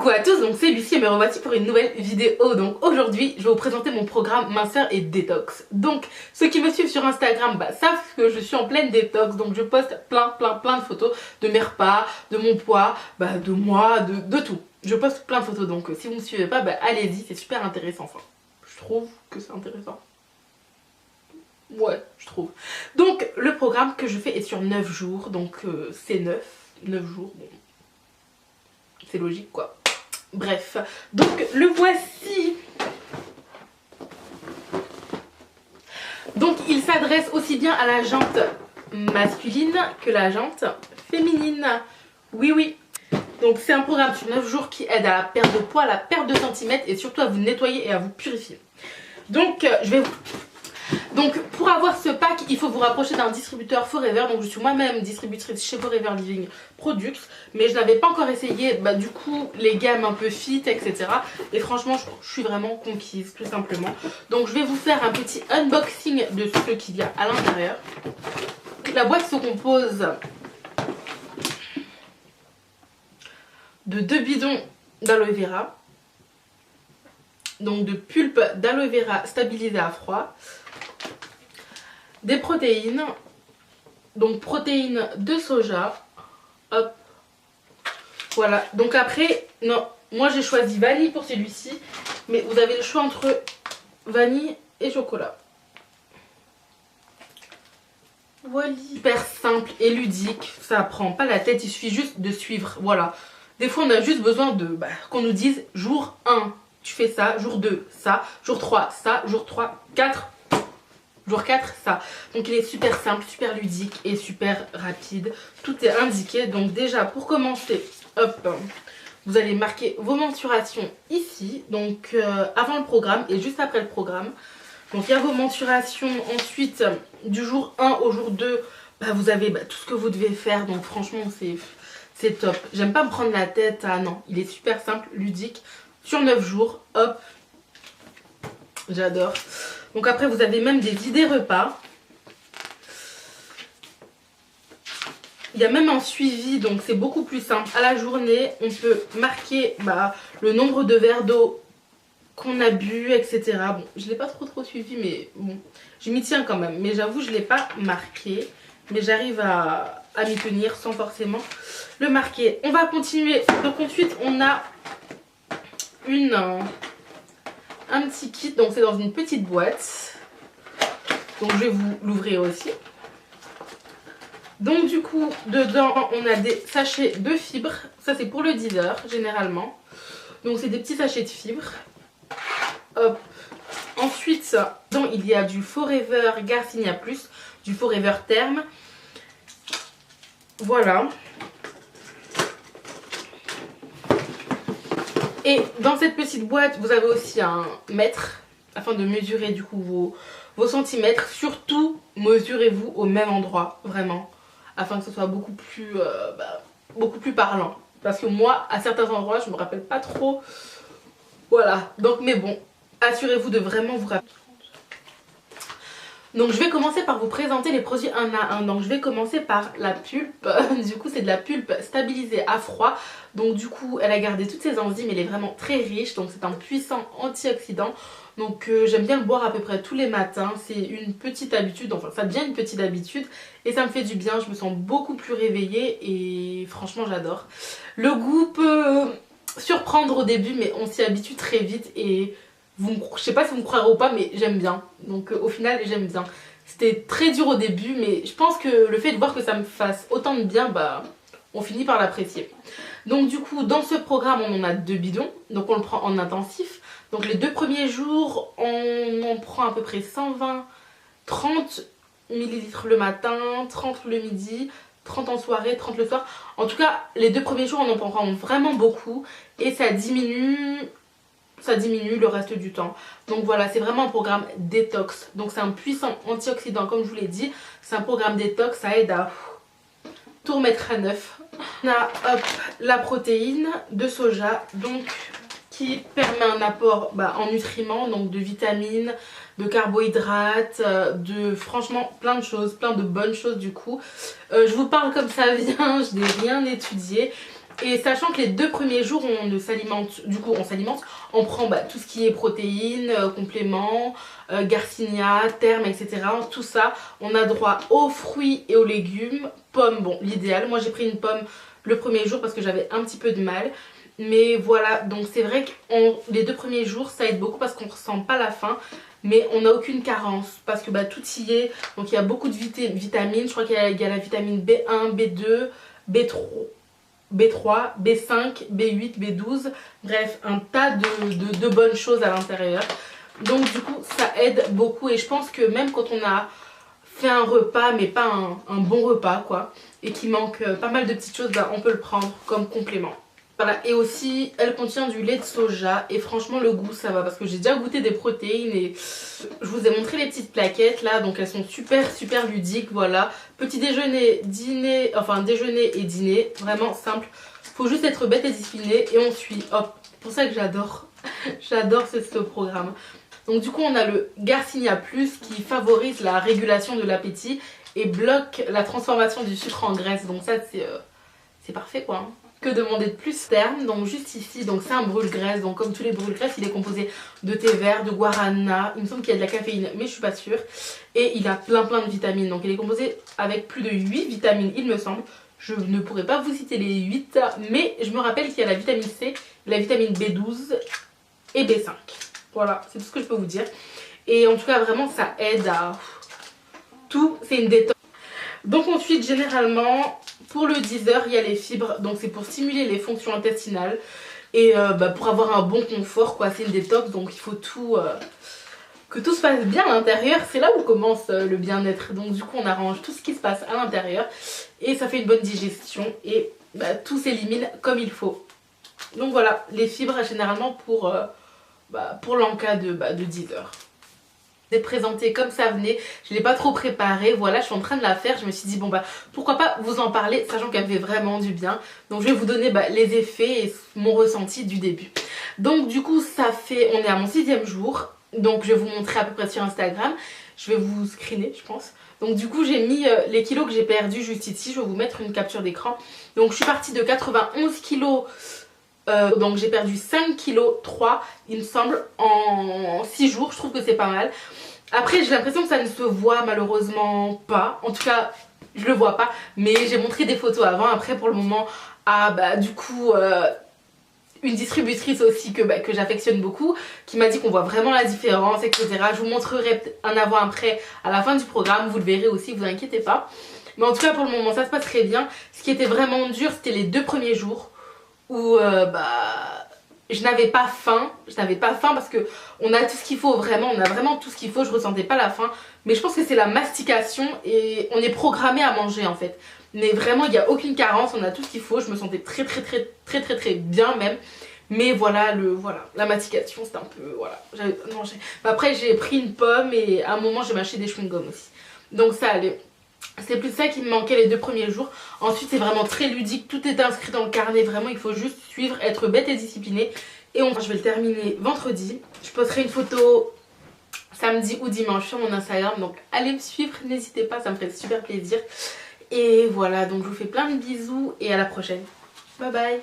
Coucou à tous, donc c'est Lucie et me revoici pour une nouvelle vidéo. Donc aujourd'hui je vais vous présenter mon programme minceur et détox. Donc ceux qui me suivent sur Instagram savent que je suis en pleine détox. Donc je poste plein de photos de mes repas, de mon poids, de moi, de tout. Je poste plein de photos, donc si vous ne me suivez pas, allez-y, c'est super intéressant. Enfin, je trouve que c'est intéressant. Ouais, je trouve. Donc le programme que je fais est sur 9 jours, donc c'est 9 jours, bon. C'est logique quoi. Bref, donc le voici. Donc il s'adresse aussi bien à la jante masculine que la jante féminine. Oui. Donc c'est un programme sur 9 jours qui aide à la perte de poids, à la perte de centimètres et surtout à vous nettoyer et à vous purifier. Donc pour avoir ce pack, il faut vous rapprocher d'un distributeur Forever. Donc je suis moi-même distributrice chez Forever Living Products, mais je n'avais pas encore essayé du coup les gammes un peu fit, etc. Et franchement je suis vraiment conquise tout simplement. Donc je vais vous faire un petit unboxing de ce qu'il y a à l'intérieur. La boîte se compose de 2 bidons d'aloe vera, donc de pulpe d'aloe vera stabilisée à froid, des protéines, donc protéines de soja, hop, voilà. Donc après, non, moi j'ai choisi vanille pour celui-ci, mais vous avez le choix entre vanille et chocolat. Voilà, super simple et ludique, ça prend pas la tête, il suffit juste de suivre, voilà. Des fois on a juste besoin de qu'on nous dise jour 1 tu fais ça, jour 2 ça, jour 3 ça, jour 3, 4 jour 4 ça. Donc il est super simple, super ludique et super rapide. Tout est indiqué. Donc déjà pour commencer, hop, vous allez marquer vos mensurations ici. Donc avant le programme et juste après le programme. Donc il y a vos mensurations. Ensuite du jour 1 au jour 2, vous avez tout ce que vous devez faire. Donc franchement c'est top. J'aime pas me prendre la tête. Ah non, il est super simple, ludique. Sur 9 jours, hop. J'adore. Donc après vous avez même des idées repas. Il y a même un suivi, donc c'est beaucoup plus simple. À la journée, on peut marquer le nombre de verres d'eau qu'on a bu, etc. Bon, je ne l'ai pas trop suivi, mais bon, je m'y tiens quand même. Mais j'avoue, je ne l'ai pas marqué. Mais j'arrive à m'y tenir sans forcément le marquer. On va continuer. Donc ensuite, on a un petit kit, donc c'est dans une petite boîte. Donc je vais vous l'ouvrir aussi. Donc du coup dedans on a des sachets de fibres. Ça c'est pour le 10 heures généralement. Donc c'est des petits sachets de fibres. Hop. Ensuite donc, il y a du Forever Garcinia Plus, du Forever Terme. Voilà. Et dans cette petite boîte, vous avez aussi un mètre afin de mesurer du coup vos centimètres. Surtout, mesurez-vous au même endroit, vraiment, afin que ce soit beaucoup plus parlant. Parce que moi, à certains endroits, je me rappelle pas trop. Voilà, donc mais bon, assurez-vous de vraiment vous rappeler. Donc je vais commencer par vous présenter les produits un à un. Donc je vais commencer par la pulpe. Du coup c'est de la pulpe stabilisée à froid. Donc du coup elle a gardé toutes ses enzymes, elle est vraiment très riche. Donc c'est un puissant antioxydant. Donc j'aime bien le boire à peu près tous les matins. C'est une petite habitude, enfin ça devient une petite habitude. Et ça me fait du bien, je me sens beaucoup plus réveillée. Et franchement j'adore. Le goût peut surprendre au début mais on s'y habitue très vite et... je sais pas si vous me croirez ou pas, mais j'aime bien. Donc au final j'aime bien. C'était très dur au début, mais je pense que le fait de voir que ça me fasse autant de bien, on finit par l'apprécier. Donc du coup dans ce programme on en a 2 bidons. Donc on le prend en intensif. Donc les 2 premiers jours on en prend à peu près 30 ml le matin, 30 le midi, 30 en soirée, 30 le soir. En tout cas les 2 premiers jours on en prend vraiment beaucoup. Et ça diminue le reste du temps. Donc voilà, c'est vraiment un programme détox. Donc c'est un puissant antioxydant comme je vous l'ai dit. C'est un programme détox, ça aide à tout remettre à neuf. On a la protéine de soja, donc qui permet un apport en nutriments, donc de vitamines, de carbohydrates, de franchement plein de choses, plein de bonnes choses du coup. Je vous parle comme ça vient, je n'ai rien étudié. Et sachant que les 2 premiers jours on ne s'alimente, du coup on s'alimente, on prend tout ce qui est protéines, compléments, Garcinia, termes, etc. Tout ça, on a droit aux fruits et aux légumes. Pommes, bon l'idéal, moi j'ai pris une pomme le premier jour parce que j'avais un petit peu de mal. Mais voilà, donc c'est vrai que les 2 premiers jours ça aide beaucoup parce qu'on ne ressent pas la faim. Mais on n'a aucune carence parce que tout y est. Donc il y a beaucoup de vitamines, je crois qu'il y a la vitamine B1, B2, B3, B5, B8, B12, bref un tas de bonnes choses à l'intérieur. Donc du coup ça aide beaucoup et je pense que même quand on a fait un repas mais pas un bon repas quoi, et qu'il manque pas mal de petites choses, on peut le prendre comme complément. Voilà, et aussi elle contient du lait de soja et franchement le goût ça va parce que j'ai déjà goûté des protéines et je vous ai montré les petites plaquettes là, donc elles sont super ludiques. Voilà, petit déjeuner, dîner, enfin déjeuner et dîner, vraiment simple, faut juste être bête et discipliné et on suit, hop, c'est pour ça que j'adore j'adore ce programme. Donc du coup on a le Garcinia Plus qui favorise la régulation de l'appétit et bloque la transformation du sucre en graisse, donc ça c'est parfait quoi hein. Que demander de plus? Terme, donc juste ici, donc c'est un brûle-graisse, donc comme tous les brûle-graisses il est composé de thé vert, de guarana, il me semble qu'il y a de la caféine mais je suis pas sûre, et il a plein de vitamines, donc il est composé avec plus de 8 vitamines il me semble. Je ne pourrais pas vous citer les 8 mais je me rappelle qu'il y a la vitamine C, la vitamine B12 et B5, voilà c'est tout ce que je peux vous dire. Et en tout cas vraiment ça aide à tout, c'est une détente. Donc ensuite généralement pour le 10h il y a les fibres, donc c'est pour stimuler les fonctions intestinales et pour avoir un bon confort quoi, c'est une détox donc il faut que tout se passe bien à l'intérieur, c'est là où commence le bien-être. Donc du coup on arrange tout ce qui se passe à l'intérieur et ça fait une bonne digestion et tout s'élimine comme il faut. Donc voilà les fibres généralement pour l'encas de 10h. C'est présenté comme ça venait, je l'ai pas trop préparé, voilà je suis en train de la faire, je me suis dit pourquoi pas vous en parler sachant qu'elle fait vraiment du bien. Donc je vais vous donner les effets et mon ressenti du début. Donc du coup ça fait, on est à mon 6e jour, donc je vais vous montrer à peu près sur Instagram, je vais vous screener je pense. Donc du coup j'ai mis les kilos que j'ai perdus juste ici, je vais vous mettre une capture d'écran. Donc je suis partie de 91 kilos. Donc j'ai perdu 5 kg 3 il me semble en 6 jours, je trouve que c'est pas mal. Après j'ai l'impression que ça ne se voit malheureusement pas, en tout cas je le vois pas, mais j'ai montré des photos avant. Après pour le moment du coup une distributrice aussi que j'affectionne beaucoup qui m'a dit qu'on voit vraiment la différence etc. Je vous montrerai un avant après à la fin du programme, vous le verrez aussi, vous inquiétez pas. Mais en tout cas pour le moment ça se passe très bien. Ce qui était vraiment dur c'était les 2 premiers jours où je n'avais pas faim, parce que on a tout ce qu'il faut, vraiment on a vraiment tout ce qu'il faut, je ressentais pas la faim, mais je pense que c'est la mastication et on est programmé à manger en fait, mais vraiment il n'y a aucune carence, on a tout ce qu'il faut, je me sentais très bien même, mais voilà la mastication c'est un peu voilà, après j'ai pris une pomme et à un moment j'ai mâché des chewing-gums aussi, donc ça allait. C'est plus ça qui me manquait les 2 premiers jours. Ensuite c'est vraiment très ludique, tout est inscrit dans le carnet, vraiment il faut juste suivre, être bête et discipliné. Et je vais le terminer vendredi. Je posterai une photo samedi ou dimanche sur mon Instagram, donc allez me suivre, n'hésitez pas, ça me ferait super plaisir. Et voilà, donc je vous fais plein de bisous et à la prochaine. Bye bye.